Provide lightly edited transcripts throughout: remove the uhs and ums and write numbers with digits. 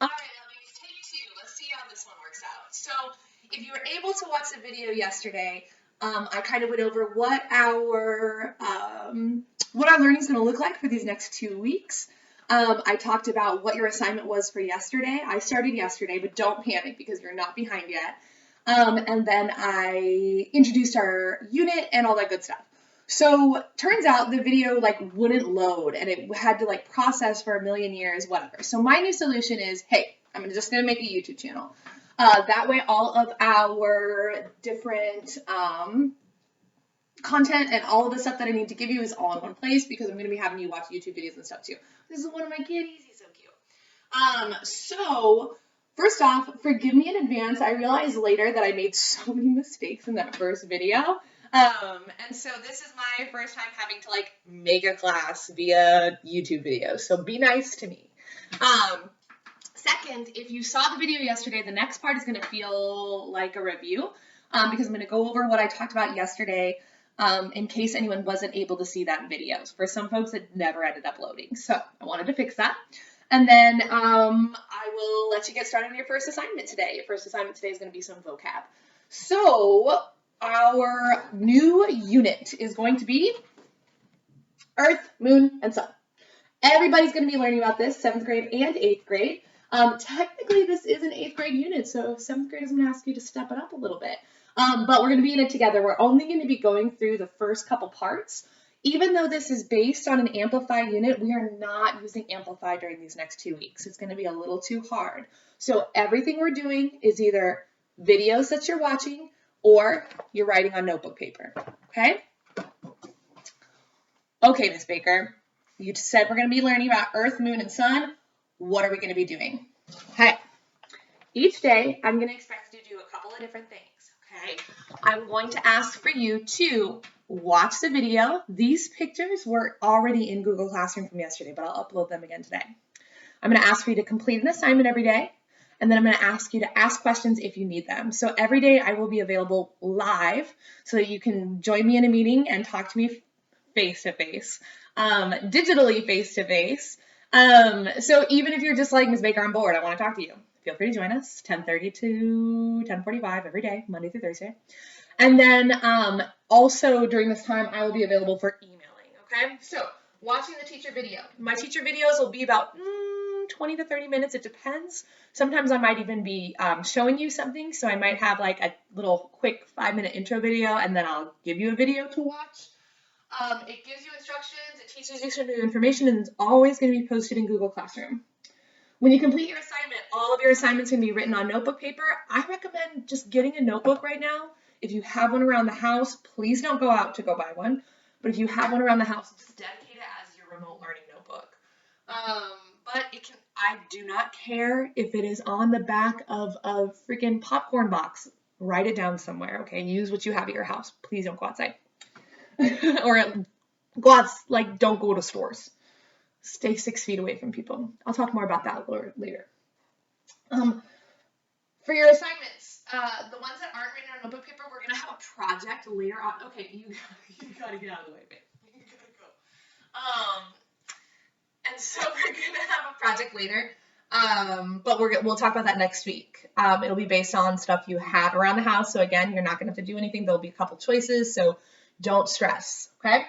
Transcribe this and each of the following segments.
All right, Elise, take two. Let's see how this one works out. So, if you were able to watch the video yesterday, I kind of went over what our learning is going to look like for these next 2 weeks. I talked about what your assignment was for yesterday. I started yesterday, but don't panic because you're not behind yet. And then I introduced our unit and all that good stuff. So turns out the video wouldn't load and it had to process for a million years, whatever. So my new solution is, hey, I'm just gonna make a YouTube channel. That way all of our different content and all of the stuff that I need to give you is all in one place because I'm gonna be having you watch YouTube videos and stuff too. This is one of my kitties, he's so cute. So first off, forgive me in advance. I realized later that I made so many mistakes in that first video. And so this is my first time having to make a class via YouTube video. So be nice to me. Second, if you saw the video yesterday, the next part is going to feel like a review because I'm going to go over what I talked about yesterday in case anyone wasn't able to see that video. For some folks, it never ended up loading. So I wanted to fix that. And then I will let you get started on your first assignment today. Your first assignment today is going to be some vocab. So our new unit is going to be Earth, Moon, and Sun. Everybody's going to be learning about this, 7th grade and 8th grade. Technically, this is an 8th grade unit, so 7th grade is going to ask you to step it up a little bit. But we're going to be in it together. We're only going to be going through the first couple parts. Even though this is based on an amplified unit, we are not using amplified during these next 2 weeks. It's going to be a little too hard. So everything we're doing is either videos that you're watching or you're writing on notebook paper, okay? Okay, Miss Baker, you said we're going to be learning about Earth, Moon, and Sun. What are we going to be doing? Okay, each day I'm going to expect you to do a couple of different things, okay? I'm going to ask for you to watch the video. These pictures were already in Google Classroom from yesterday, but I'll upload them again today. I'm going to ask for you to complete an assignment every day. And then I'm going to ask you to ask questions if you need them. So every day I will be available live so that you can join me in a meeting and talk to me face-to-face, digitally face-to-face. So even if you're just like, Ms. Baker, I'm bored, I want to talk to you, feel free to join us, 10:30 to 10:45 every day, Monday through Thursday. And then also during this time, I will be available for emailing, okay? So watching the teacher video. My teacher videos will be about 20 to 30 minutes. It depends. Sometimes I might even be showing you something. So I might have a little quick 5-minute intro video and then I'll give you a video to watch. It gives you instructions. It teaches you some new information and it's always going to be posted in Google Classroom. When you complete your assignment, all of your assignments are going to be written on notebook paper. I recommend just getting a notebook right now. If you have one around the house, please don't go out to go buy one. But if you have one around the house, just dedicate it as your remote learning notebook. But I do not care if it is on the back of a freaking popcorn box. Write it down somewhere, okay? Use what you have at your house. Please don't go outside. Or go out, don't go to stores. Stay 6 feet away from people. I'll talk more about that later. For your assignments, the ones that aren't written on notebook paper, we're going to have a project later on. Okay, you got to get out of the way, babe. You got to go. And so we're going to have a project later, but we'll talk about that next week. It'll be based on stuff you have around the house. So again, you're not going to have to do anything. There'll be a couple choices, so don't stress, okay?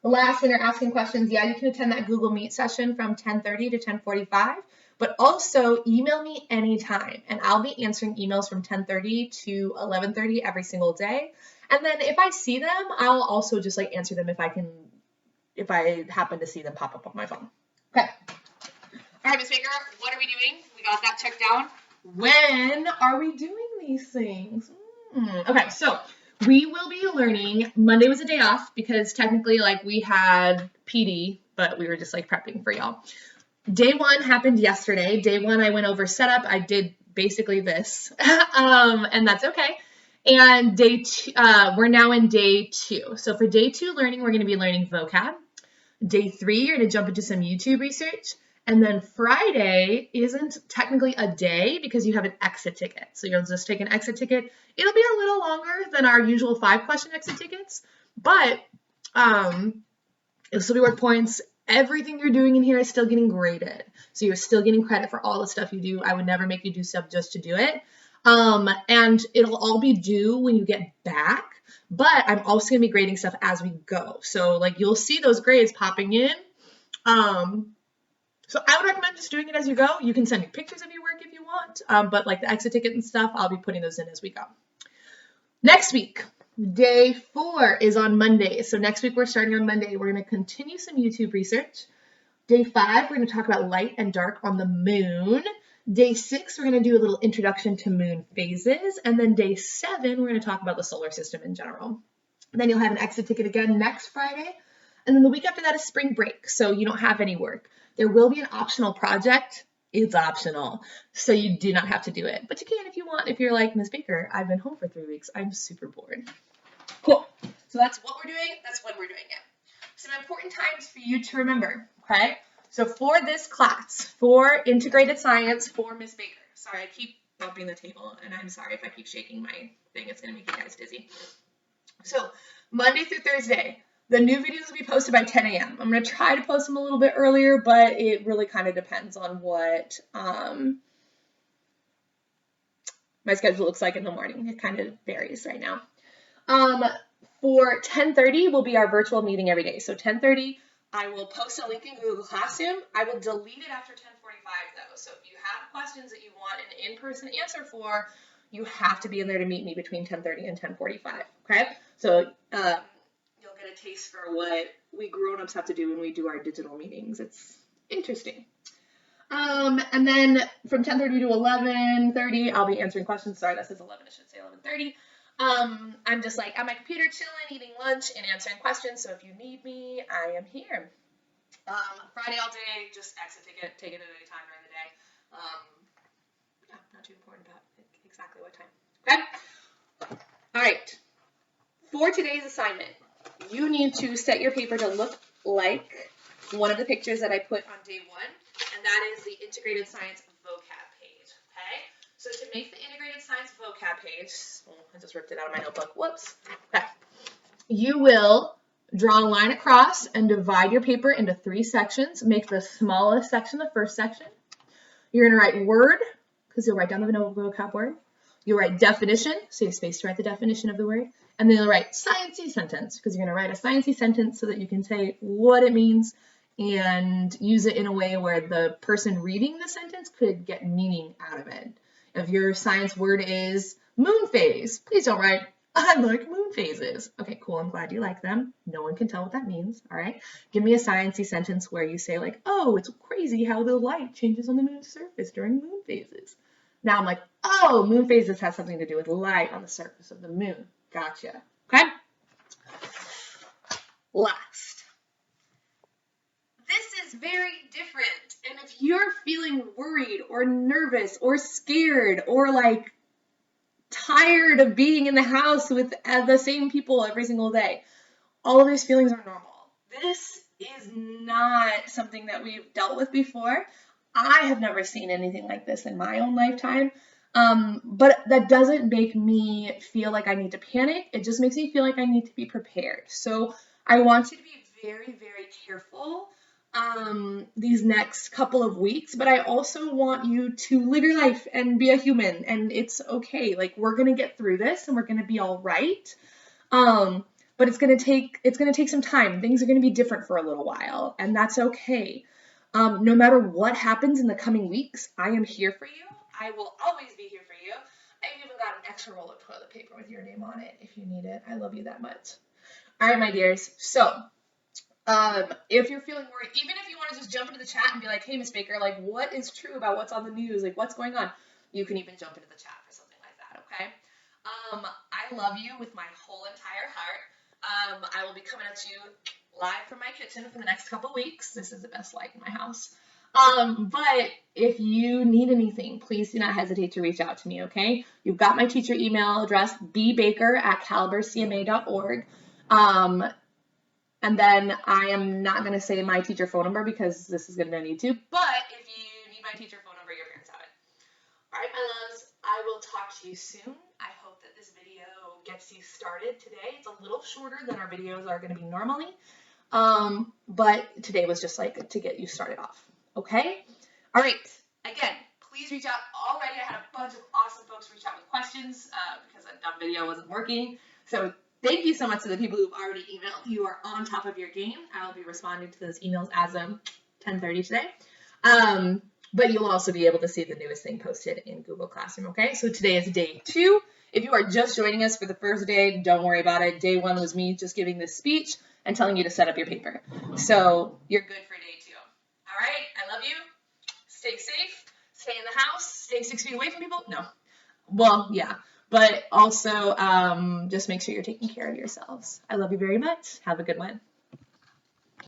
The last, when you're asking questions, yeah, you can attend that Google Meet session from 10:30 to 10:45, but also email me anytime, and I'll be answering emails from 10:30 to 11:30 every single day. And then if I see them, I'll also just answer them if I happen to see them pop up on my phone. Okay. All right, Ms. Baker, what are we doing? We got that checked down. When are we doing these things? Okay, so we will be learning. Monday was a day off because technically we had PD, but we were just prepping for y'all. Day 1 happened yesterday. Day 1, I went over setup. I did basically this, and that's okay. And day 2, we're now in day 2. So for day 2 learning, we're going to be learning vocab. Day 3, you're going to jump into some YouTube research. And then Friday isn't technically a day because you have an exit ticket. So you'll just take an exit ticket. It'll be a little longer than our usual 5-question exit tickets, but it'll still be worth points. everything you're doing in here is still getting graded. So you're still getting credit for all the stuff you do. I would never make you do stuff just to do it. And it'll all be due when you get back, but I'm also going to be grading stuff as we go. So like you'll see those grades popping in. So I would recommend just doing it as you go. You can send me pictures of your work if you want, but like the exit ticket and stuff, I'll be putting those in as we go. Next week, day 4 is on Monday. So next week we're starting on Monday. We're going to continue some YouTube research. Day 5, we're going to talk about light and dark on the moon. Day 6, we're going to do a little introduction to moon phases. And then day 7, we're going to talk about the solar system in general. And then you'll have an exit ticket again next Friday. And then the week after that is spring break, so you don't have any work. There will be an optional project. It's optional, so you do not have to do it. But you can if you want. If you're like, Ms. Baker, I've been home for 3 weeks. I'm super bored. Cool. So that's what we're doing. That's when we're doing it. Some important times for you to remember, okay? So for this class, for integrated science, for Ms. Baker. Sorry, I keep bumping the table, and I'm sorry if I keep shaking my thing. It's going to make you guys dizzy. So Monday through Thursday, the new videos will be posted by 10 a.m. I'm going to try to post them a little bit earlier, but it really kind of depends on what my schedule looks like in the morning. It kind of varies right now. For 10:30 will be our virtual meeting every day. So 10:30, I will post a link in Google Classroom. I will delete it after 10:45 though. So if you have questions that you want an in-person answer for, you have to be in there to meet me between 10:30 and 10:45. Okay? So you'll get a taste for what we grown-ups have to do when we do our digital meetings. It's interesting. And then from 10:30 to 11:30, I'll be answering questions. Sorry, that says 11. It should say 11:30. I'm just like at my computer chilling, eating lunch, and answering questions. So if you need me, I am here. Friday all day, just exit ticket, take it at any time during the day. Yeah, not too important about exactly what time. Okay? All right. For today's assignment, you need to set your paper to look like one of the pictures that I put on day 1, and that is the integrated science vocab page. Okay? So to make the integrated science vocab page, I just ripped it out of my notebook. Whoops. Okay. You will draw a line across and divide your paper into 3 sections. Make the smallest section the first section. You're going to write word, because you'll write down the vocab word. You'll write definition, so you have space to write the definition of the word. And then you'll write sciencey sentence, because you're going to write a sciencey sentence so that you can say what it means and use it in a way where the person reading the sentence could get meaning out of it. If your science word is moon phase, please don't write, I like moon phases. Okay, cool, I'm glad you like them. No one can tell what that means, all right? Give me a sciencey sentence where you say like, oh, it's crazy how the light changes on the moon's surface during moon phases. Now I'm like, oh, moon phases has something to do with light on the surface of the moon. Gotcha, okay? Last. This is very different. And if you're feeling worried or nervous or scared or like tired of being in the house with the same people every single day, all of these feelings are normal. This is not something that we've dealt with before. I have never seen anything like this in my own lifetime. But that doesn't make me feel like I need to panic. It just makes me feel like I need to be prepared. So I want you to be very, very careful these next couple of weeks, but I also want you to live your life and be a human, and it's okay. Like, we're going to get through this and we're going to be all right. But it's going to take some time. Things are going to be different for a little while, and that's okay. No matter what happens in the coming weeks, I am here for you. I will always be here for you. I've even got an extra roll of toilet paper with your name on it if you need it. I love you that much. All right, my dears. So, if you're feeling worried, even if you want to just jump into the chat and be like, hey, Miss Baker, like, what is true about what's on the news? Like, what's going on? You can even jump into the chat for something like that, okay? I love you with my whole entire heart. I will be coming at you live from my kitchen for the next couple weeks. This is the best light in my house. But if you need anything, please do not hesitate to reach out to me, okay? You've got my teacher email address, bbaker@calibercma.org. And then I am not going to say my teacher phone number because this is going to be on YouTube. But if you need my teacher phone number, your parents have it. All right, my loves, I will talk to you soon. I hope that this video gets you started today. It's a little shorter than our videos are going to be normally. But today was just like to get you started off. Okay? All right. Again, please reach out already. I had a bunch of awesome folks reach out with questions because a dumb video wasn't working. So thank you so much to the people who've already emailed. You are on top of your game. I'll be responding to those emails as of 10:30 today. But you'll also be able to see the newest thing posted in Google Classroom, okay? So today is day 2. If you are just joining us for the first day, don't worry about it. Day 1 was me just giving this speech and telling you to set up your paper. So you're good for day 2. All right? I love you. Stay safe. Stay in the house. Stay 6 feet away from people. No. Well, yeah. But also just make sure you're taking care of yourselves. I love you very much. Have a good one.